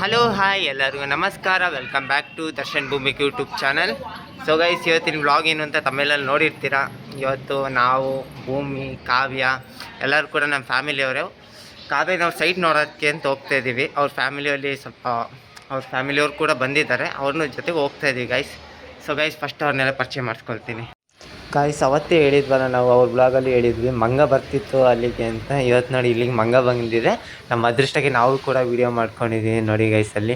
Hello hi ಎಲ್ಲರಿಗೂ ನಮಸ್ಕಾರ. Welcome back to Darshan Bhumik YouTube channel. So guys, ಇವತ್ತಿನ ವ್ಲಾಗ್ ಏನು ಅಂತ ತಮ್ಮೆಲ್ಲಲ್ಲಿ ನೋಡಿರ್ತೀರ. ಇವತ್ತು ನಾವು ಭೂಮಿ, ಕಾವ್ಯ ಎಲ್ಲರೂ ಕೂಡ ನಮ್ಮ ಫ್ಯಾಮಿಲಿಯವರು. ಕಾವ್ಯ ನಾವು ಸೈಟ್ ನೋಡೋಕ್ಕೆ ಅಂತ ಹೋಗ್ತಾಯಿದ್ದೀವಿ. ಅವ್ರ ಫ್ಯಾಮಿಲಿಯಲ್ಲಿ ಸ್ವಲ್ಪ ಅವ್ರ ಫ್ಯಾಮಿಲಿಯವ್ರು ಕೂಡ ಬಂದಿದ್ದಾರೆ, ಅವ್ರನ್ನ ಜೊತೆಗೆ ಹೋಗ್ತಾಯಿದ್ದೀವಿ ಗೈಸ್. ಸೊ ಗೈಸ್, ಫಸ್ಟ್ ಅವ್ರನ್ನೆಲ್ಲ ಪರಿಚಯ ಮಾಡಿಸ್ಕೊಳ್ತೀನಿ. ಗಾಯ್ಸ್, ಅವತ್ತೇ ಹೇಳಿದ್ವಲ್ಲ ನಾವು, ಅವ್ರ ಬ್ಲಾಗಲ್ಲಿ ಹೇಳಿದ್ವಿ ಮಂಗ ಬರ್ತಿತ್ತು ಅಲ್ಲಿಗೆ ಅಂತ. ಇವತ್ತು ನೋಡಿ ಇಲ್ಲಿಗೆ ಮಂಗ ಬಂದಿದೆ. ನಮ್ಮ ಅದೃಷ್ಟಕ್ಕೆ ನಾವು ಕೂಡ ವೀಡಿಯೋ ಮಾಡ್ಕೊಂಡಿದ್ದೀವಿ ನೋಡಿ ಗೈಸ್. ಅಲ್ಲಿ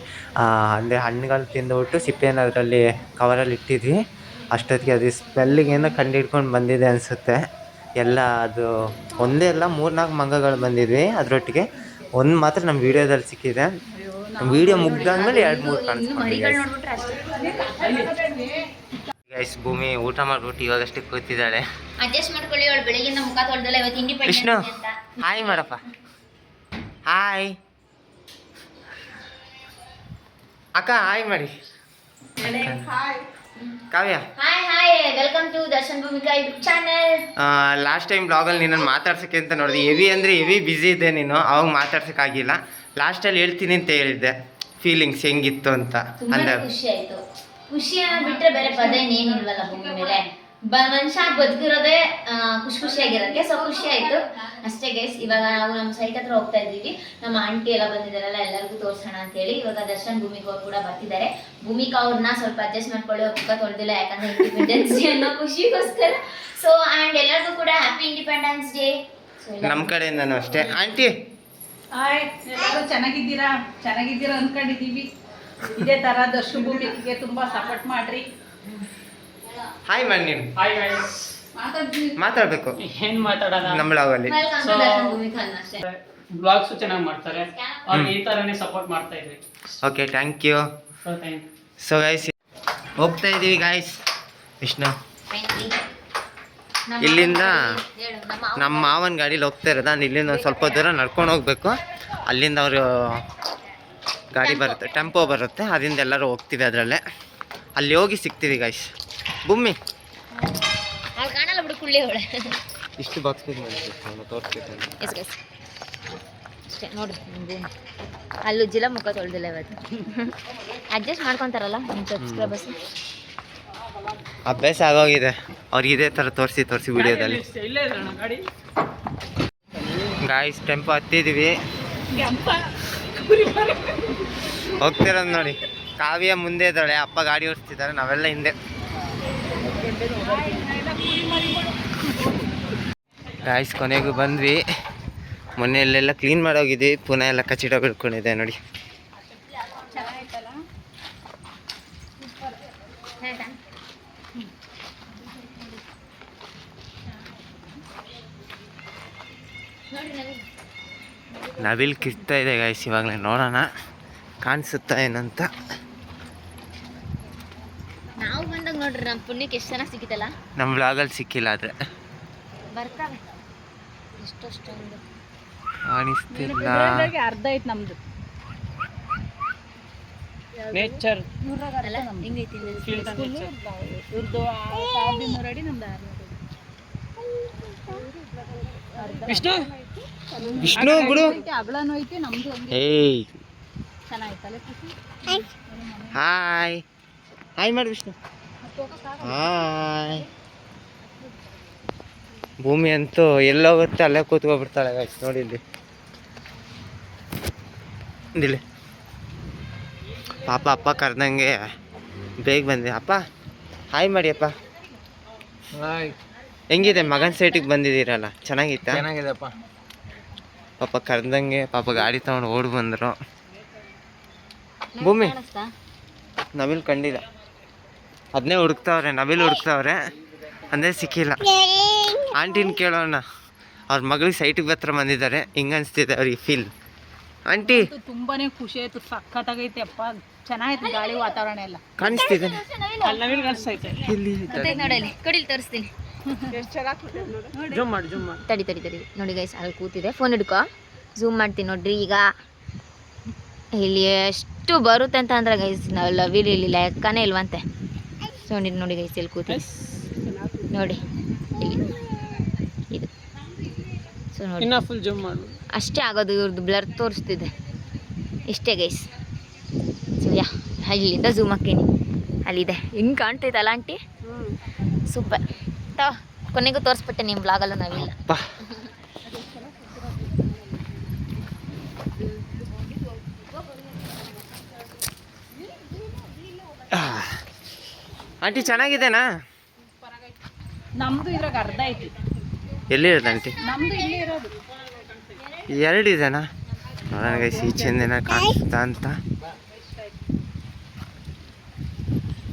ಅಂದರೆ ಹಣ್ಣುಗಳು ತಿಂದುಬಿಟ್ಟು ಸಿಪ್ಪೆನ ಅದರಲ್ಲಿ ಕವರಲ್ಲಿ ಇಟ್ಟಿದ್ವಿ. ಅಷ್ಟೊತ್ತಿಗೆ ಅದು ಸ್ಮೆಲ್ಲಿಗೆ ಏನೋ ಕಂಡು ಹಿಡ್ಕೊಂಡು ಬಂದಿದೆ ಅನಿಸುತ್ತೆ. ಎಲ್ಲ ಅದು ಒಂದೇ ಅಲ್ಲ 3-4 ಮಂಗಗಳು ಬಂದಿದ್ವಿ. ಅದರೊಟ್ಟಿಗೆ ಒಂದು ಮಾತ್ರ ನಮ್ಮ ವೀಡಿಯೋದಲ್ಲಿ ಸಿಕ್ಕಿದೆ. ವೀಡಿಯೋ ಮುಗ್ದಾದ್ಮೇಲೆ 2-3 ಕಾಣಿಸ್ಕೊಂಡಿದೆ ಗೈಸ್. ಭೂಮಿ ಊಟ ಮಾಡ್ಬಿಟ್ಟು ಇವಾಗಷ್ಟೇ ಕೂತಿದ್ದಾಳೆ. ಅಡ್ಜಸ್ಟ್ ಮಾಡ್ಕೊಳ್ಳಿ, ಅವಳು ಬೆಳಗಿನ ಮುಖ ತೊಳೆದಲ್ಲ, ಇವತ್ತು ಕೃಷ್ಣ ಇಂಡಿಪೆಂಡೆನ್ಸ್ ಅಂತ. ಹಾಯ್ ಮಾಡಪ್ಪ. ಹಾಯ್ ಅಕ್ಕ, ಹಾಯ್ ಮಾಡಿ. Kavya, hi hi, welcome to Darshan Bhumika YouTube channel. Last time ಬ್ಲಾಗಲ್ಲಿ ನಿನ್ನನ್ನು ಮಾತಾಡ್ಸೋಕ್ಕೆ ಅಂತ ನೋಡಿದೆ. ಹೆವಿ ಅಂದರೆ ಹೆವಿ ಬ್ಯುಸಿ ಇದೆ ನೀನು, ಅವಾಗ ಮಾತಾಡ್ಸೋಕ್ಕಾಗಿಲ್ಲ. ಲಾಸ್ಟಲ್ಲಿ ಹೇಳ್ತೀನಿ ಅಂತ ಹೇಳಿದ್ದೆ ಫೀಲಿಂಗ್ಸ್ ಹೆಂಗಿತ್ತು ಅಂತ. ತುಂಬಾ ಖುಷಿ ಆಯ್ತು. ಖುಷಿ ಅನ್ನೋದು ಬಿಟ್ರೆ ಬೇರೆ ಪದ ಇನ್ನೇನಿಲ್ವಲ್ಲ ಭೂಮಿ ಮೇಲೆ. ಮನುಷ್ಯ ಬದುಕಿರೋದೇ ಖುಷಿಯಾಗಿರೋಕ್ಕೆ. ಸೊ ಖುಷಿ ಆಯ್ತು ಅಷ್ಟೇ ಗೈಸ್. ಇವಾಗ ನಾವು ನಮ್ಮ ಸೈಟ್ ಹತ್ರ ಹೋಗ್ತಾ ಇದ್ದೀವಿ. ನಮ್ಮ ಆಂಟಿ ಎಲ್ಲ ಬಂದಿದ್ದಾರಲ್ಲ, ಎಲ್ಲರಿಗೂ ತೋರ್ಸೋಣ ಅಂತ ಹೇಳಿ. ಇವಾಗ ದರ್ಶನ್ ಭೂಮಿಕಾ ಅವ್ರು ಕೂಡ ಬರ್ತಿದ್ದಾರೆ. ಭೂಮಿಕಾ ಅವ್ರನ್ನ ಸ್ವಲ್ಪ ಅಡ್ಜಸ್ಟ್ ಮಾಡ್ಕೊಳ್ಳಿ, ಮುಖ ತೊಳೆದಿಲ್ಲ, ಯಾಕಂದ್ರೆ ಇಂಡಿಪೆಂಡೆನ್ಸ್ ಡೇ ಅನ್ನೋ ಖುಷಿಗೋಸ್ಕರ. ಸೊ ಆ್ಯಂಡ್ ಎಲ್ಲರಿಗೂ ಕೂಡ ಹ್ಯಾಪಿ ಇಂಡಿಪೆಂಡೆನ್ಸ್ ಡೇ. ನಮ್ಮ ಕಡೆಯಿಂದನೂ ಅಷ್ಟೇ. ಆಂಟಿ ಹಾಯ್, ಎಲ್ಲರೂ ಚೆನ್ನಾಗಿದ್ದೀರಾ ಅಂದ್ಕೊಂಡಿದ್ದೀವಿ. ಇದೇ ಥರ ದರ್ಶನ್ ಭೂಮಿಗೆ ತುಂಬ ಸಪೋರ್ಟ್ ಮಾಡ್ರಿ. ಹಾಯ್ ಮಾಡಿ. ನೀನು ಮಾತಾಡಬೇಕು. ಏನ್ ಮಾತಾಡೋಣ, ನಮ್ಮ ಬ್ಲಾಗಲ್ಲಿ ವೆಲ್ಕಮ್ ಟು ದರ್ಶನ್ ಭೂಮಿಕಾ ಅಷ್ಟೇ. ಬ್ಲಾಗ್ಸ್ ಚೆನ್ನಾಗಿ ಮಾಡ್ತಾರೆ, ಅವ್ರಿಗೆ ಈ ತರನೇ ಸಪೋರ್ಟ್ ಮಾಡ್ತಾ ಇದ್ವಿ. Okay, thank you. So guys, ಹೋಗ್ತಾ ಇದ್ದೀವಿ ಗೈಸ್. ವಿಷ್ಣು ಇಲ್ಲಿಂದ ನಮ್ಮ ಮಾವನ ಗಾಡೀಲಿ ಹೋಗ್ತಾ ಇರೋದು. ನಾನು ಇಲ್ಲಿಂದ ಒಂದು ಸ್ವಲ್ಪ ದೂರ ನಡ್ಕೊಂಡು ಹೋಗ್ಬೇಕು. ಅಲ್ಲಿಂದ ಅವರು ಗಾಡಿ ಬರುತ್ತೆ, ಟೆಂಪೋ ಬರುತ್ತೆ, ಅದರಿಂದ ಎಲ್ಲರೂ ಹೋಗ್ತೀವಿ ಅದರಲ್ಲೇ. ಅಲ್ಲಿ ಹೋಗಿ ಸಿಗ್ತೀವಿ ಗೈಸ್. ಭೂಮಿ ಕಾಣಲ್ಲ ಬಿಡು, ಕುಳ್ಳಿ ಅವಳೆ. ಇಷ್ಟು ಬಾಕ್ಸ್ ತೋರಿಸ್ಬೇಕು ಅಷ್ಟೇ ನೋಡ್ರಿ. ಭೂಮಿ ಅಲ್ಲಿ ಉಜ್ಜಿಲ್ಲ, ಮುಖ ತೊಳೆದಿಲ್ಲ ಇವತ್ತು. ಅಡ್ಜಸ್ಟ್ ಮಾಡ್ಕೊತಾರಲ್ಲ ನಿಮ್ಮ ಸಬ್ಸ್ಕ್ರೈಬರ್ಸ್. ಅಭ್ಯಾಸ ಆಗೋಗಿದೆ ಅವ್ರಿಗೆ ಇದೇ ಥರ ತೋರಿಸಿ ವಿಡಿಯೋದಲ್ಲಿ. ಗಾಯ್ಸ್, ಟೆಂಪೋ ಹತ್ತಿದ್ದೀವಿ, ಹೋಗ್ತಿರೋದು ನೋಡಿ. ಕಾವ್ಯ ಮುಂದೆ ಇದ್ದಾಳೆ, ಅಪ್ಪ ಗಾಡಿ ಓಡಿಸ್ತಿದ್ದಾರೆ, ನಾವೆಲ್ಲ ಹಿಂದೆ. ಗಾಯ್ಸ್, ಕೊನೆಗೂ ಬಂದ್ವಿ. ಮೊನ್ನೆಯಲ್ಲೆಲ್ಲ ಕ್ಲೀನ್ ಮಾಡೋಗಿದ್ವಿ, ಪುನಃ ಎಲ್ಲ ಕಚ್ಚಿಟ ಬಿಡ್ಕೊಂಡಿದೆ ನೋಡಿ. ನವಿಲ್ ಕಿರ್ತಾ ಇದೆ ಗಾಯ್ಸ್. ಇವಾಗಲೇ ನೋಡೋಣ ಕಾಣಿಸುತ್ತಾ ಏನಂತ. ನಾವು ಬಂದಾಗ ನೋಡ್ರಿ ನಮ್ಮ ಪುಣ್ಯಕ್ಕೆ ಎಷ್ಟು ಚೆನ್ನಾಗಿ ಸಿಕ್ಕಿತಲ್ಲ. ನಮ್ಮ ಬ್ಲಾಗಲ್ಲಿ ಸಿಕ್ಕಿಲ್ಲ, ಆದರೆ ಬರ್ತಾವೆ ಎಷ್ಟೊಂದು ಕಾಣಿಸ್ತಿಲ್ಲ. ಅರ್ಧ ಐತೆ ನಮ್ದು ನೇಚರ್ ಅಲ್ಲ, ಹೆಂಗೈತಿ ಇವ್ರದ್ದು 1200 ಅಡಿ, ನಮ್ದು 600 ವಿಷ್ಣು ಬಿಡು. ಅಗಲನೂ ಐತಿ, ನಮ್ದು ಒಂದು ಏಯ್ ಚೆನ್ನಾಗಿತ್ತಲ್ಲ. ಹಾಯ್ ಹಾಯ್ ಮಾಡಿ ವಿಷ್ಣು. ಹಾಯ್. ಭೂಮಿ ಅಂತೂ ಎಲ್ಲೋಗುತ್ತೆ ಅಲ್ಲೇ ಕೂತ್ಕೊಬಿಡ್ತಾಳೆ ಗಾಯ್ಸ್. ನೋಡಿ ಇಲ್ಲಿ ಇಲ್ಲಿ ಪಾಪ ಅಪ್ಪ ಕರೆದಂಗೆ ಬೇಗ ಬಂದೆ. ಅಪ್ಪ ಹಾಯ್ ಮಾಡಿ. ಅಪ್ಪ ಹೆಂಗಿದೆ? ಮಗನ ಸೈಟಿಗೆ ಬಂದಿದ್ದೀರಲ್ಲ, ಚೆನ್ನಾಗಿತ್ತಾ? ಚೆನ್ನಾಗಿದೆಪ್ಪ. ಪಾಪ ಕರೆದಂಗೆ ಪಾಪ ಗಾಡಿ ತಗೊಂಡು ಓಡಿ ಬಂದರು. ಭೂಮಿ ನವಿಲ್ ಕಂಡಿಲ್ಲ, ಅದನ್ನೇ ಹುಡುಕ್ತಾವ್ರೆ. ನವಿಲ್ ಹುಡುಕ್ತಾವ್ರೆ ಅಂದರೆ ಸಿಕ್ಕಿಲ್ಲ. ಆಂಟಿನ ಕೇಳೋಣ, ಅವ್ರ ಮಗಳಿಗೆ ಸೈಟಿಗೆ ಹತ್ರ ಬಂದಿದ್ದಾರೆ. ಹಿಂಗೆ ಅನಿಸ್ತಿದೆ ಅವ್ರಿಗೆ ಫೀಲ್. ಆಂಟಿ ತುಂಬಾನೇ ಖುಷಿ ಆಯ್ತು, ಸಖತ್ತಾಗೈತೆ ಅಪ್ಪ, ಚೆನ್ನಾಗೈತೆ ಗಾಳಿ ವಾತಾವರಣ ಎಲ್ಲ ಕಾಣಿಸ್ತಿದೆ. ಅಲ್ಲಿ ನವಿಲ್ ಕಾಣಿಸ್ತೈತೆ. ಇಲ್ಲಿ ನೋಡಲಿ, ಕಡಿಲಿ ತೋರಿಸ್ತೀನಿ. ಜೂಮ್ ಮಾಡಿ ತಡಿ ನೋಡಿ ಗೈಸ್, ಅಲ್ಲಿ ಕೂತಿದೆ. ಫೋನ್ ಹಿಡ್ಕೊ, ಝೂಮ್ ಮಾಡ್ತೀನಿ ನೋಡ್ರಿ. ಈಗ ಇಲ್ಲಿ ಎಷ್ಟು ಬರುತ್ತೆ ಅಂತ ಅಂದ್ರೆ ಗೈಸ್, ನಾವು ಲವಿಲ್ ಇಲ್ಲಿ ಲೆಕ್ಕನೇ ಇಲ್ವಂತೆ. ಸೊ ನೋಡಿ ಗೈಸ್, ಇಲ್ಲಿ ಕೂತಿದೆ ನೋಡಿ, ಇಲ್ಲಿ ಇದು. ಸೊ ನೋಡಿ, ಇನ್ನ ಫುಲ್ ಜೂಮ್ ಮಾಡು. ಅಷ್ಟೇ ಆಗೋದು, ಇವ್ರದ್ದು ಬ್ಲರ್ ತೋರಿಸ್ತಿದೆ. ಇಷ್ಟೇ ಗೈಸ್. ಸೊ ಯಾ ಅಲ್ಲಿಂದ ಝೂಮ್ ಹಾಕೀನಿ, ಅಲ್ಲಿದೆ. ಹೆಂಗೆ ಕಾಣ್ತೈತಲ್ಲ ಆಂಟಿ, ಸೂಪರ್. ಕೊನೆಗೂ ತೋರಿಸ್ಬಿಟ್ಟೆ ನಿಮ್ಮ ಬ್ಲಾಗಲ್ಲೂ ನಾವಿಲ್ಲ. ಅಪ್ಪ ಆಂಟಿ ಚೆನ್ನಾಗಿದೆನಾ? ನಮ್ದು ಇದ್ರಾಗ ಅರ್ಧ ಐತಿ. ಎಲ್ಲಿರೋದು ಆಂಟಿ? ನಮ್ದು ಇಲ್ಲಿ ಇರೋದು 2 ಇದೆನಾ? ನನಗೆ ಈಚೆಂದೇನ ಕಾಣಿಸ್ತಾ ಅಂತ.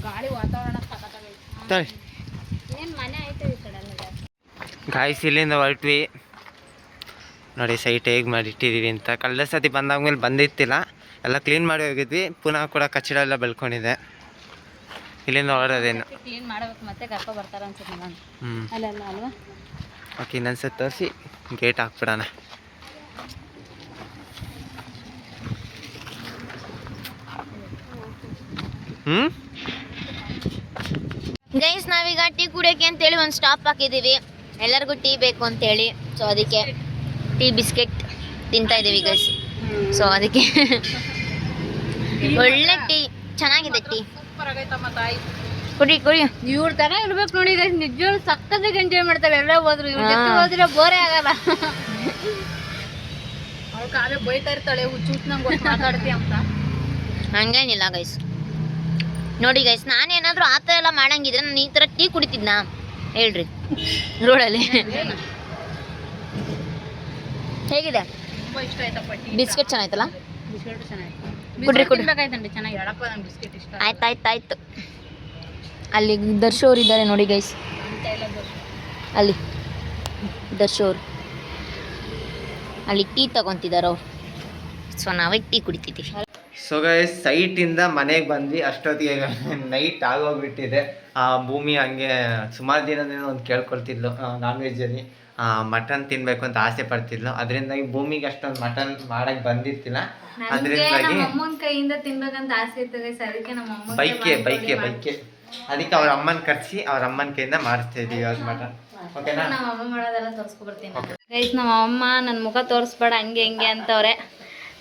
ಗಾಳಿ ವಾತಾವರಣ ತಳಿ ಏನು ಮನೆ ಆಯ್ತು ಈ ಕಡೆ ಗಾಯ್ಸ್ ಇಲ್ಲಿಂದ ಹೊರಟ್ವಿ ನೋಡಿ. ಸೈಟ್ ಹೇಗೆ ಮಾಡಿಟ್ಟಿದ್ದೀವಿ ಅಂತ. ಕಳೆದ ಸತಿ ಬಂದಾದ್ಮೇಲೆ ಬಂದಿತ್ತಿಲ್ಲ, ಎಲ್ಲ ಕ್ಲೀನ್ ಮಾಡಿ ಹೋಗಿದ್ವಿ. ಪುನಃ ಕೂಡ ಕಚ್ಚಡ ಎಲ್ಲ ಬೆಳ್ಕೊಂಡಿದೆ. ಇಲ್ಲಿಂದ ಹೊರಡೋದೇನು ಕ್ಲೀನ್ ಮಾಡ್ಬೇಕು, ಮತ್ತೆ ಕರ್ಕೊ ಬರ್ತಾರ ಅನ್ಸುತ್ತೆ ನಾನು. ಅಲ್ಲೆಲ್ಲ ಅಲ್ವಾ? ಓಕೆ, ಇನ್ನೊಂದ್ಸತಿ ತೋರಿಸಿ ಗೇಟ್ ಹಾಕ್ಬಿಡೋಣ. ಗೈಸ್ ನಾವೀಗ ಟೀ ಕುಡಿಯೋಕೆ ಅಂತೇಳಿ ಒಂದು ಸ್ಟಾಪ್ ಹಾಕಿದ್ದೀವಿ. ಎಲ್ಲರಿಗೂ ಟೀ ಬೇಕು ಅಂತೇಳಿ, ಸೊ ಅದಕ್ಕೆ ಟೀ ಬಿಸ್ಕೆಟ್ ತಿಂತಾ ಇದ್ದೀವಿ ಗೈಸ್. ಸೊ ಅದಕ್ಕೆ ಒಳ್ಳೆ ಟೀ, ಚೆನ್ನಾಗಿದೆ ಟೀ. ಸೂಪರ್ ಆಗೈತಮ್ಮ ತಾಯಿ. ಕುಡಿ ಕುಡಿ. ಇವ್ರ ತರ ಇರ್ಬೇಕು ನೋಡಿ ಗೈಸ್, ನಿಜವಾಗ್ಲೂ ಸಕ್ಕತ್ತಾಗಿ ಎಂಜಾಯ್ ಮಾಡ್ತಾರೆ. ಎಲ್ಲ ಹೋದ್ರು ಇವ್ರ ಜೊತೆ ಹೋದ್ರೆ ಬೋರೇ ಆಗಲ್ಲ. ಅವ್ಳು ಕಾವ್ಯ ಬೈತಾ ಇರ್ತಾಳೆ, ಹುಚ್ಚು ನಂಗೆ ಮಾತಾಡ್ತಿ ಅಂತ. ಹಂಗೇನಿಲ್ಲ ಗೈಸ್. ನೋಡಿ ಗೈಸ್, ನಾನೇನಾದರೂ ಆ ಥರ ಎಲ್ಲ ಮಾಡಂಗಿದ್ರೆ ನಾನು ಈ ಥರ ಟೀ ಕುಡಿತಿದ್ನಾ ಹೇಳ್ರಿ ರೋಡಲ್ಲಿ? ಹೇಗಿದೆ? ತುಂಬಾ ಇಷ್ಟ ಆಯ್ತಪ್ಪ ಟೀ. ಬಿಸ್ಕೆಟ್ ಚೆನ್ನಾಯ್ತಲ್ಲ? ಬಿಸ್ಕೆಟ್ ಚೆನ್ನಾಗಿ ಕುಡ್ರಿ ಕುಡ್ರಿ. ತಿನ್ಬೇಕಾಯ್ತಂడి ಚೆನ್ನಾಗಿ. ಹೇಳಪ್ಪ ನಂಗೆ ಬಿಸ್ಕೆಟ್ ಇಷ್ಟ. ಆಯ್ತಾಯ್ತಾಯ್ತು. ಅಲ್ಲಿ ದರ್ಶೋರು ಇದ್ದಾರೆ ನೋಡಿ ಗೈಸ್, ಅಲ್ಲಿ ದರ್ಶೋರು ಅಲ್ಲಿ ಟೀ ತಗೊತಿದ್ದಾರೆ ಅವ್ರು. ಸೊ ನಾವೇ ಟೀ ಕುಡಿತಿದ್ದೀವಿ. ಸೊ ಗೈಸ್, ಸೈಟಿಂದ ಮನೆಗೆ ಬಂದ್ವಿ. ಅಷ್ಟೊತ್ತಿಗೆ ನೈಟ್ ಆಗೋಗ್ಬಿಟ್ಟಿದೆ. ಭೂಮಿ ಹಂಗೆ ಸುಮಾರು ದಿನದಿಂದ ಒಂದು ಕೇಳ್ಕೊಳ್ತಿದ್ಲು ನಾನ್ ವೆಜ್ಜಲ್ಲಿ ಮಟನ್ ತಿನ್ಬೇಕು ಅಂತ ಆಸೆ ಪಡ್ತಿದ್ಲು. ಅದರಿಂದಾಗಿ ಭೂಮಿಗೆ ಅಷ್ಟೊಂದು ಮಟನ್ ಮಾಡಕ್ಕೆ ಬಂದಿತ್ತಿಲ್ಲ. ಅದರಿಂದಾಗಿ ಅಮ್ಮನ ಕೈಯಿಂದ ತಿನ್ಬೇಕಂತ ಆಸೆ ಇತ್ತು ಗೈಸ್, ಅದಕ್ಕೆ ನಮ್ಮ ಅಮ್ಮ ಬೈಕೆ ಅದಕ್ಕೆ ಅವ್ರ ಅಮ್ಮನ ಕರ್ಸಿ ಅವ್ರ ಅಮ್ಮನ ಕೈಯಿಂದ ಮಾಡಿಸ್ತಾ ಇದೀವಿ ಅದು ಮಟನ್. ಓಕೆನಾ? ನಮ್ಮ ಅಮ್ಮ ಮಾಡೋದೆಲ್ಲ ತೋರಿಸ್ಕೊಬರ್ತೀನಿ ಗೈಸ್. ನಮ್ಮ ಅಮ್ಮ ನನ್ನ ಮುಖ ತೋರಿಸ್ಬೇಡ ಹಂಗೆ ಹಿಂಗೆ ಅಂತವ್ರೆ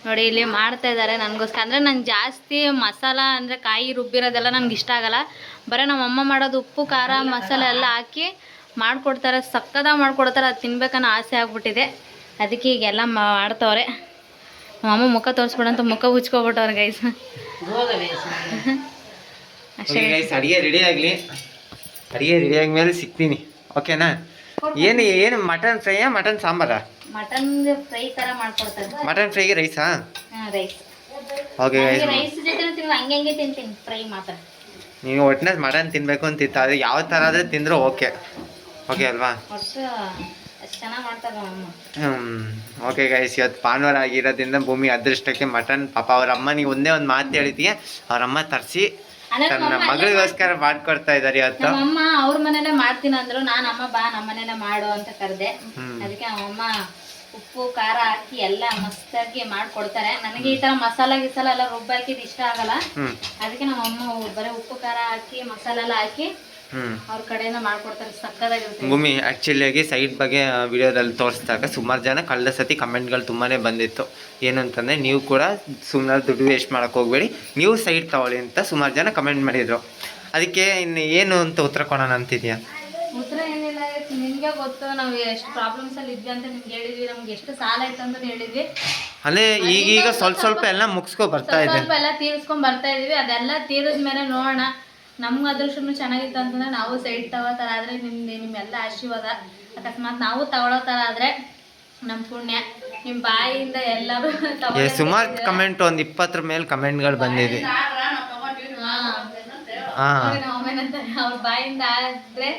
ನೋಡಿ. ಇಲ್ಲಿ ಮಾಡ್ತಾ ಇದ್ದಾರೆ ನನಗೋಸ್ಕರ. ಅಂದರೆ ನಂಗೆ ಜಾಸ್ತಿ ಮಸಾಲ ಅಂದರೆ ಕಾಯಿ ರುಬ್ಬಿರೋದೆಲ್ಲ ನನಗೆ ಇಷ್ಟ ಆಗಲ್ಲ. ಬರೀ ನಮ್ಮ ಅಮ್ಮ ಮಾಡೋದು ಉಪ್ಪು ಖಾರ ಮಸಾಲೆ ಎಲ್ಲ ಹಾಕಿ ಮಾಡಿಕೊಡ್ತಾರೆ, ಸಕ್ಕದಾಗಿ ಮಾಡಿಕೊಡ್ತಾರೆ. ಅದು ತಿನ್ಬೇಕನ್ನೋ ಆಸೆ ಆಗ್ಬಿಟ್ಟಿದೆ, ಅದಕ್ಕೆ ಈಗೆಲ್ಲ ಮಾಡ್ತವ್ರೆ. ನಮ್ಮ ಅಮ್ಮ ಮುಖ ತೋರಿಸ್ಬೇಡ ಅಂತ ಮುಖ ಉಚ್ಕೊಬಿಟ್ಟವ್ರೆ ಗೈಸ್. ಅಷ್ಟೇ ಗೈಸ್, ಅಡುಗೆ ರೆಡಿ ಆದ್ಮೇಲೆ ಸಿಗ್ತೀನಿ. ಓಕೆನಾ? ಏನು ಮಟನ್ ಫ್ರೈಯಾ ಮಟನ್ ಸಾಂಬಾರಾ? ಮಟನ್ ಫ್ರೈ ಥರ ಮಾಡ್ಕೊಡ್ತಾರೆ. ಮಟನ್ ಫ್ರೈಗೆ ರೈಸಾ? ರೈಸ್. ಓಕೆ ಗೈಸ್, ರೈಸ್ ಜೊತೆ ಹಂಗೆ ತಿಂತೀನಿ, ಫ್ರೈ ಮಾತ್ರ. ನೀವು ಒಟ್ಟಿನಲ್ಲಿ ಮಟನ್ ತಿನ್ಬೇಕು ಅಂತಿತ್ತು, ಅದು ಯಾವ ಥರ ಆದರೆ ತಿಂದರೂ ಓಕೆ ಅಲ್ವಾ? ಒಟ್ಟು ಅಷ್ಟು ಚೆನ್ನಾಗಿ ಮಾಡ್ತಾರೆ ನಮ್ಮ ಅಮ್ಮ. ಓಕೆ ಗೈಸ್, ಇವತ್ತು ಭಾನುವಾರ ಆಗಿರೋದ್ರಿಂದ ಭೂಮಿ ಅದೃಷ್ಟಕ್ಕೆ ಮಟನ್. ಪಾಪ ಅವ್ರ ಅಮ್ಮನಿಗೆ ಒಂದೇ ಒಂದು ಮಾತು ಹೇಳಿದ್ಗೆ ಅವ್ರ ಅಮ್ಮ ತರಿಸಿ ತನ್ನ ಮಗಳಿಗೋಸ್ಕರ ಮಾಡ್ಕೊಡ್ತಾ ಇದ್ದಾರೆ ಇವತ್ತು. ನಮ್ಮಮ್ಮ ಅವ್ರ ಮನೇಲೆ ಮಾಡ್ತೀನಿ ಅಂದ್ರು, ನಾನು ಅಮ್ಮ ಬಾ ನಮ್ಮ ಮನೇಲೆ ಮಾಡು ಅಂತ ಕರೆದೆ. ಅದಕ್ಕೆ ನಮ್ಮಮ್ಮ ಉಪ್ಪು ಖಾರ ಹಾಕಿ ಎಲ್ಲ ಮಸ್ತಾಗಿ ಮಾಡ್ಕೊಡ್ತಾರೆ. ನನಗೆ ಈ ತರ ಮಸಾಲ ಗಿಸಾಲ ಎಲ್ಲ ರುಬ್ಬಾಕಿದ್ ಇಷ್ಟ ಆಗಲ್ಲ. ಅದಕ್ಕೆ ನಮ್ಮಮ್ಮ ಬರೀ ಉಪ್ಪು ಖಾರ ಹಾಕಿ ಮಸಾಲ ಎಲ್ಲ ಹಾಕಿ ಅವ್ರ ಕಡೆಯಿಂದ ಮಾಡ್ಕೊಡ್ತಾರೆ, ಸಕ್ಕದಾಗಿರುತ್ತೆ. ಭೂಮಿ ಆ್ಯಕ್ಚುಲಿಯಾಗಿ ಸೈಟ್ ಬಗ್ಗೆ ವಿಡಿಯೋದಲ್ಲಿ ತೋರಿಸಿದಾಗ ಸುಮಾರು ಜನ ಕಳೆದ ಸತಿ ಕಮೆಂಟ್ಗಳು ತುಂಬಾ ಬಂದಿತ್ತು. ಏನಂತಂದರೆ, ನೀವು ಕೂಡ ಸುಮ್ಮನೆ ದುಡ್ಡು ವೇಸ್ಟ್ ಮಾಡೋಕ್ಕೆ ಹೋಗಬೇಡಿ, ನೀವು ಸೈಟ್ ತಗೊಳ್ಳಿ ಅಂತ ಸುಮಾರು ಜನ ಕಮೆಂಟ್ ಮಾಡಿದರು. ಅದಕ್ಕೆ ಇನ್ನು ಏನು ಅಂತ ಉತ್ತರ ಕೊಡೋಣ ಅಂತಿದ್ಯಾ? ಉತ್ತರ ಏನಿಲ್ಲ, ನಿಮ್ಗೆ ಗೊತ್ತು ನಾವು ಎಷ್ಟು ಪ್ರಾಬ್ಲಮ್ಸ್ ಅಲ್ಲಿ ಇದ್ವಿ ಅಂತ ನಿಮ್ಗೆ ಹೇಳಿದ್ವಿ. ನಮ್ಗೆ ಎಷ್ಟು ಸಾಲ ಇತ್ತು ಅಂತ ಹೇಳಿದ್ವಿ. ಅಲ್ಲೇ ಈಗೀಗ ಸ್ವಲ್ಪ ಎಲ್ಲ ಮುಗಿಸ್ಕೊ ಬರ್ತಾ ಇದೆ, ಸ್ವಲ್ಪ ಎಲ್ಲ ತೀರಿಸ್ಕೊಂಡ್ ಬರ್ತಾ ಇದೀವಿ. ಅದೆಲ್ಲ ತೀರಿದ್ಮೇಲೆ ನೋಡೋಣ. ನಮ್ಗೆ ಅದೃಷ್ಟನು ಚೆನ್ನಾಗಿತ್ತು ಅಂತಂದ್ರೆ ನಾವು ಸೈಟ್ ತಗೋತಾರ ಆದ್ರೆ ನಿಮ್ಮೆಲ್ಲ ಆಶೀರ್ವಾದ. ಅಕಸ್ಮಾತ್ ನಾವು ತಗೊಳ್ಳೋ ಥರ ಆದ್ರೆ ನಮ್ಮ ಪುಣ್ಯ. ನಿಮ್ಮ ಬಾಯಿಯಿಂದ ಎಲ್ಲರೂ ಸುಮಾರು ಕಮೆಂಟ್ ಒಂದು 20 ಮೇಲೆ ಕಮೆಂಟ್ಗಳು ಬಂದಿದೆ. ಅವ್ರ ಬಾಯಿಂದ ಆದ್ರೆ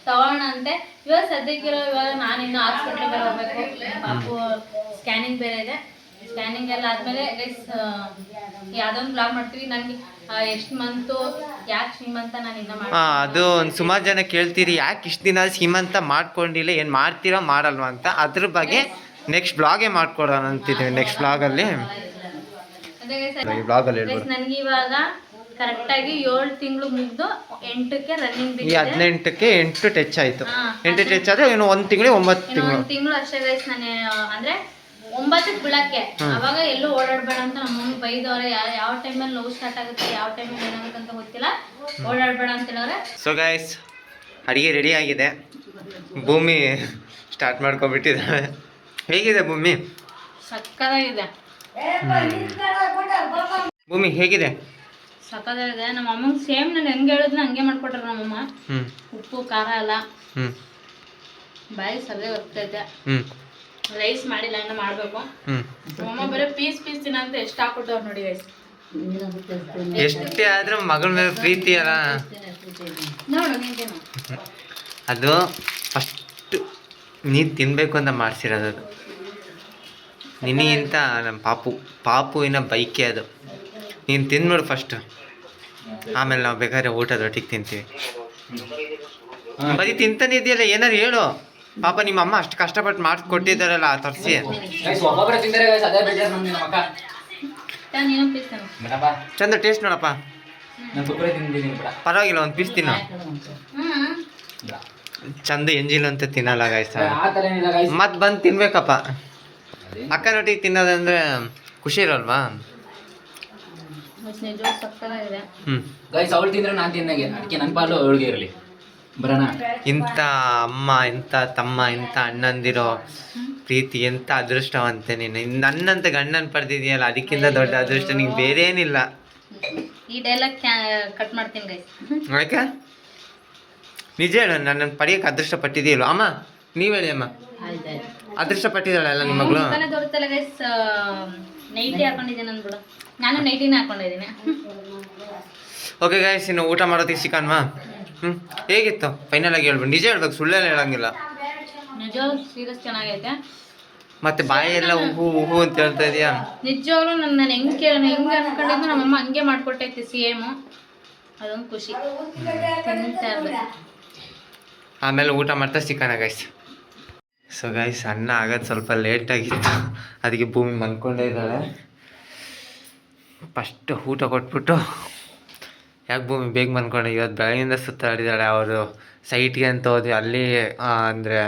ತಗೋಣ ಅಂತೆ. ಇವಾಗ ಸದ್ಯಕ್ಕಿರೋ ನಾನು ಇನ್ನು ಹಾಸ್ಪಿಟ್ಲಿಗೆ ಹೋಗ್ಬೇಕು. ಪಾಪು ಸ್ಕ್ಯಾನಿಂಗ್ ಬೇರೆ ಇದೆ. ಸ್ಕ್ಯಾನಿಂಗ್ ಎಲ್ಲ ಆದ್ಮೇಲೆ ಗೈಸ್ ಯಾವ್ದೊಂದು ಬ್ಲಾಗ್ ಮಾಡ್ತೀವಿ. ನನಗೆ ಎಷ್ಟು ಮಂತು ಯಾಕೆ ಶ್ರೀಮಂತ ನಾನು ಇನ್ನ ಅದು ಒಂದು ಸುಮಾರು ಜನ ಕೇಳ್ತೀರಿ, ಯಾಕೆ ಇಷ್ಟು ದಿನ ಶ್ರೀಮಂತ ಮಾಡ್ಕೊಂಡಿಲ್ಲ, ಏನು ಮಾಡ್ತೀರಾ ಮಾಡಲ್ವಾ ಅಂತ. ಅದ್ರ ಬಗ್ಗೆ ನೆಕ್ಸ್ಟ್ ಬ್ಲಾಗೇ ಮಾಡ್ಕೊಡೋಣ ಅಂತಿದ್ದೀವಿ. ನೆಕ್ಸ್ಟ್ ಬ್ಲಾಗಲ್ಲಿ ನನಗೆ ಇವಾಗ ಕರೆಕ್ಟಾಗಿ 7 ತಿಂಗಳು ಮುಗಿದು 8ಕ್ಕೆ ರನ್ನಿಂಗ್ ಈ 18ಕ್ಕೆ 8 ಟಚ್ ಆಯಿತು. 8 ಟಚ್ ಆದರೆ ಇನ್ನು 1 ತಿಂಗಳು 9 ತಿಂಗಳು ತಿಂಗಳು ಅಷ್ಟೇ ಗೈಸ್. ನಾನು ಅಂದರೆ 9ಕ್ಕೆ ಬೀಳಕ್ಕೆ ಅವಾಗ ಎಲ್ಲೂ ಓಡಾಡ್ಬೇಡ ಅಂತ ನಮ್ಮ ಮಮ್ಮಿ ಬೈದವ್ರೆ. ಯಾವ ಟೈಮಲ್ಲಿ ನೋವು ಸ್ಟಾರ್ಟ್ ಆಗುತ್ತೆ, ಯಾವ ಟೈಮಲ್ಲಿ ಏನಾಗುತ್ತೆ ಅಂತ ಗೊತ್ತಿಲ್ಲ, ಓಡಾಡ್ಬೇಡ ಅಂತ ಹೇಳವ್ರೆ. ಸೊ ಗೈಸ್ ಅಡುಗೆ ರೆಡಿ ಆಗಿದೆ. ಭೂಮಿ ಸ್ಟಾರ್ಟ್ ಮಾಡ್ಕೊಬಿಟ್ಟಿದ್ದಾಳೆ. ಹೇಗಿದೆ ಭೂಮಿ? ಸಕ್ಕತ್ತಾಗಿದೆ ಭೂಮಿ ಹೇಗಿದೆ? ಸಕ್ಕತ್ತಾಗಿದೆ. ನಮ್ಮ ಅಮ್ಮಂಗೆ ಸೇಮ್ ನಾನು ಹೆಂಗೆ ಹೇಳಿದ್ನ ಹಂಗೆ ಮಾಡ್ಕೊಟ್ರೆ ನಮ್ಮಮ್ಮ. ಉಪ್ಪು ಖಾರ ಎಲ್ಲ ಬಾಯಿ ಸರಿ ಬರ್ತೈತೆ. ರೈಸ್ ಮಾಡಿಲ್ಲ, ಇನ್ನು ಮಾಡಬೇಕು. ನಮ್ಮಮ್ಮ ಬರೀ ಪೀಸ್ ತಿನ್ನಂತ ಎಷ್ಟು ಹಾಕ್ಕೊಟ್ಟವ್ರು ನೋಡಿ ರೈಸ್. ಎಷ್ಟೇ ಆದ್ರೂ ಮಗಳ ಮೇಲೆ ಪ್ರೀತಿ ಅಲ್ಲ. ನೋಡು ನಿಂತೇನು ಅದು ಫಸ್ಟ್ ನೀನು ತಿನ್ನಬೇಕು ಅಂತ ಮಾಡಿಸಿರೋದು. ಅದು ನಿನಗಿಂತ ನಮ್ಮ ಪಾಪುವಿನ ಬೈಕೆ ಅದು. ನೀನು ತಿಂದ್ಬಿಡು ಫಸ್ಟು, ಆಮೇಲೆ ನಾವು ಬೇಕಾದ್ರೆ ಊಟದೊಟ್ಟಿಗೆ ತಿಂತೀವಿ. ಬರೀ ತಿಂತಾನಿದೆಯಲ್ಲ, ಏನಾರು ಹೇಳು. ಪಾಪ ನಿಮ್ಮ ಅಮ್ಮ ಅಷ್ಟು ಕಷ್ಟಪಟ್ಟು ಮಾಡಿಕೊಟ್ಟಿದ್ದಾರಲ್ಲ ತರಿಸಿ. ನೀನು ಪೀಸ್ ತಿನ್ನು. ಚಂದ ಟೇಸ್ಟ್ ನೋಡಪ್ಪ. ಪರವಾಗಿಲ್ಲ, ಒಂದು ಪೀಸ್ ತಿನ್ನು. ಚಂದ ಎಂಜಿಲ್ ಅಂತ ತಿನ್ನಲ್ಲ ಗಾಯ್ಸ. ಮತ್ತೆ ಬಂದು ತಿನ್ಬೇಕಪ್ಪ. ಅಕ್ಕನೊಟ್ಟಿಗೆ ತಿನ್ನೋದಂದ್ರೆ ಖುಷಿ ಇರಲ್ವಾ? ಅವಳು ತಿಂದ್ರೆ ನಾನು ತಿಂದಾಗೆ, ಅದಕ್ಕೆ ನನ್ನ ಪಾಲು ಅವಳಿಗೆ ಇರಲಿ. ಬರೋಣ. ಇಂಥ ಅಮ್ಮ, ಇಂಥ ತಮ್ಮ, ಇಂಥ ಅಣ್ಣಂದಿರೋ ಪ್ರೀತಿ ಎಂಥ ಅದೃಷ್ಟವಂತೆ ನೀನು. ನನ್ನಂತ ಗಂಡನ ಪಡೆದಿದೆಯಲ್ಲ, ಅದಕ್ಕಿಂತ ದೊಡ್ಡ ಅದೃಷ್ಟ ನಿಂಗೆ ಬೇರೆ ಏನಿಲ್ಲ. ಈ ಡೈಲಾಗ್ ಕಟ್ ಮಾಡ್ತೀನಿ ಗೈಸ್. ಯಾಕೆ? ನಿಜ ಹೇಳು, ನನ್ನನ್ನು ಪಡೆಯೋಕೆ ಅದೃಷ್ಟ ಪಟ್ಟಿದೆಯಲ್ಲ ಅಮ್ಮ. ನೀವು ಹೇಳಿ ಅಮ್ಮ, ಅದೃಷ್ಟ ಪಟ್ಟಿದ್ದಾಳಲ್ಲ ನಿಮ್ಮ ಮಗಳು. ತೋರಿಸ್ತಲ್ಲ ಗೈಸ್, ನೈಟಿ ಹಾಕೊಂಡಿದ್ದೀನಿ ಅಂದ್ಬಿಡು. ನಾನು ನೈಟಿನ ಹಾಕೊಂಡಿದ್ದೀನಿ. ಓಕೆ ಗೈಸ್, ಇನ್ನು ಊಟ ಮಾಡೋದಕ್ಕೆ ಸಿಕ್ಕನ್ವಾ? ಹೇಗಿತ್ತು ಫೈನಲ್ ಆಗಿ ಹೇಳ್ಬಿಟ್ಟು? ನಿಜ ಹೇಳ್ಬೇಕು, ಸುಳ್ಳೆಲ್ಲ ಹೇಳಂಗಿಲ್ಲ. ನಿಜ ಸೀರಿಯಸ್ ಚೆನ್ನಾಗೈತೆ. ಮತ್ತೆ ಬಾಯೆಲ್ಲ ಹೂ ಅಂತ ಹೇಳ್ತಾ ಇದೆಯಾ? ನಿಜವಾಗ್ಲೂ ನಾನು ಹೆಂಗೆ ಅನ್ಕೊಂಡಿದ್ದು ನಮ್ಮಮ್ಮ ಹಂಗೆ ಮಾಡ್ಕೊಟ್ಟೈತಿ ಸೇಮು. ಅದೊಂದು ಖುಷಿ. ತಿಂತಾ ಇರ್ಬೇಕು. ಆಮೇಲೆ ಊಟ ಮಾಡ್ತಾ ಸಿಕ್ಕಣ ಗೈಸ್. ಸೊ ಗೈಸ್, ಅನ್ನ ಆಗೋದು ಸ್ವಲ್ಪ ಲೇಟಾಗಿತ್ತು, ಅದಕ್ಕೆ ಭೂಮಿ ಮಲ್ಕೊಂಡೇ ಇದ್ದಾಳೆ. ಫಸ್ಟ್ ಊಟ ಕೊಟ್ಬಿಟ್ಟು, ಯಾಕೆ ಭೂಮಿ ಬೇಗ ಮಲ್ಕೊಂಡೆ? ಇವತ್ತು ಬೆಳಗಿಂದ ಸುತ್ತಾಡಿದ್ದಾಳೆ. ಅವರು ಸೈಟ್ಗೆ ಅಂತ ಹೋದ್ವಿ, ಅಲ್ಲಿ ಅಂದರೆ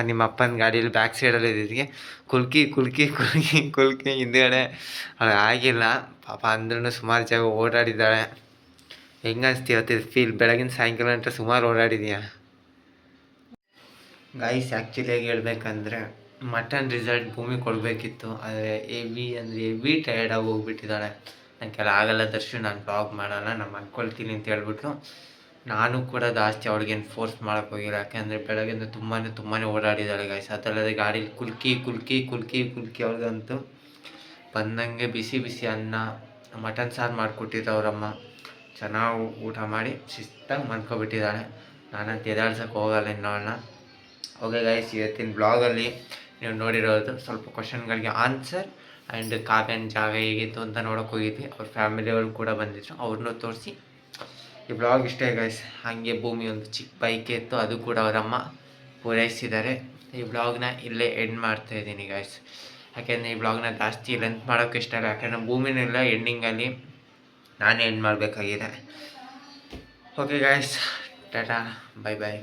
ನಿಮ್ಮ ಅಪ್ಪನ ಗಾಡೀಲಿ ಬ್ಯಾಕ್ ಸೈಡಲ್ಲಿ ಇದ್ದಿದ್ದಕ್ಕೆ ಕುಲ್ಕಿ ಹಿಂದ್ಗಡೆ ಅವಳು ಆಗಿಲ್ಲ ಪಾಪ. ಅಂದ್ರೂ ಸುಮಾರು ಜಾಗ ಓಡಾಡಿದ್ದಾಳೆ. ಹೆಂಗೆ ಅನಿಸ್ತಿ ಇವತ್ತಿದ್ದು ಫೀಲ್? ಬೆಳಗಿನ ಸಾಯಂಕಾಲ ಗಂಟೆ ಸುಮಾರು ಓಡಾಡಿದೀಯ ಗೈಸ್. ಆ್ಯಕ್ಚುಲಿಯಾಗಿ ಹೇಳ್ಬೇಕಂದ್ರೆ ಮಟನ್ ರಿಸಲ್ಟ್ ಭೂಮಿ ಕೊಡಬೇಕಿತ್ತು, ಆದರೆ ಹೆವಿ ಟಯರ್ಡಾಗಿ ಹೋಗ್ಬಿಟ್ಟಿದ್ದಾಳೆ. ನನಗೆಲ್ಲ ಆಗಲ್ಲ ದರ್ಶನ್, ನಾನು ಬ್ಲಾಗ್ ಮಾಡೋಲ್ಲ, ನಾನು ಮಾಡ್ಕೊಳ್ತೀನಿ ಅಂತ ಹೇಳ್ಬಿಟ್ಟು ನಾನು ಕೂಡ ಜಾಸ್ತಿ ಅವಳಿಗೇನು ಫೋರ್ಸ್ ಮಾಡೋಕ್ಕೆ ಹೋಗಿಲ್ಲ. ಯಾಕೆಂದರೆ ಬೆಳಗ್ಗೆಯಿಂದ ತುಂಬಾ ಓಡಾಡಿದ್ದಾಳೆ ಗೈಸ್. ಅದಲ್ಲದೆ ಗಾಡೀಲಿ ಕುಲ್ಕಿ ಅವ್ರಿಗಂತೂ ಬಂದಂಗೆ ಬಿಸಿ ಅನ್ನ ಮಟನ್ ಸಾರು ಮಾಡಿಕೊಟ್ಟಿದ್ದು ಅವರಮ್ಮ. ಚೆನ್ನಾಗಿ ಊಟ ಮಾಡಿ ಶಿಸ್ತಾಗಿ ಮಲ್ಕೊಬಿಟ್ಟಿದ್ದಾಳೆ. ನಾನಂತ ಎದಾಡ್ಸೋಕ್ಕೆ ಹೋಗಲ್ಲ ಇನ್ನವಳನ್ನ. ಓಕೆ ಗೈಸ್, ಇವತ್ತಿನ ಬ್ಲಾಗಲ್ಲಿ ನೀವು ನೋಡಿರೋದು ಸ್ವಲ್ಪ ಕ್ವಶನ್ಗಳಿಗೆ ಆನ್ಸರ್. ಆ್ಯಂಡ್ ಕಾವ್ಯನ ಜಾಗ ಹೇಗಿತ್ತು ಅಂತ ನೋಡೋಕೆ ಹೋಗಿದ್ವಿ. ಅವ್ರ ಫ್ಯಾಮಿಲಿಯವರು ಕೂಡ ಬಂದಿದ್ರು, ಅವ್ರನ್ನೂ ತೋರಿಸಿ ಈ ಬ್ಲಾಗ್ ಇಷ್ಟೇ ಗೈಸ್. ಹಾಗೆ ಭೂಮಿ ಒಂದು ಚಿಕ್ಕ ಬೈಕ್ ಇತ್ತು, ಅದು ಕೂಡ ಅವರಮ್ಮ ಪೂರೈಸಿದ್ದಾರೆ. ಈ ಬ್ಲಾಗ್ನ ಇಲ್ಲೇ ಎಂಡ್ ಮಾಡ್ತಾಯಿದ್ದೀನಿ ಗೈಸ್. ಯಾಕೆಂದರೆ ಈ ಬ್ಲಾಗ್ನ ಜಾಸ್ತಿ ಲೆಂತ್ ಮಾಡೋಕ್ಕೆ ಇಷ್ಟ ಇಲ್ಲ. ಯಾಕೆಂದರೆ ಭೂಮಿನಿಲ್ಲ ಎಂಡಿಂಗಲ್ಲಿ ನಾನೇ ಎಂಡ್ ಮಾಡಬೇಕಾಗಿದೆ. Okay guys, Tata, by.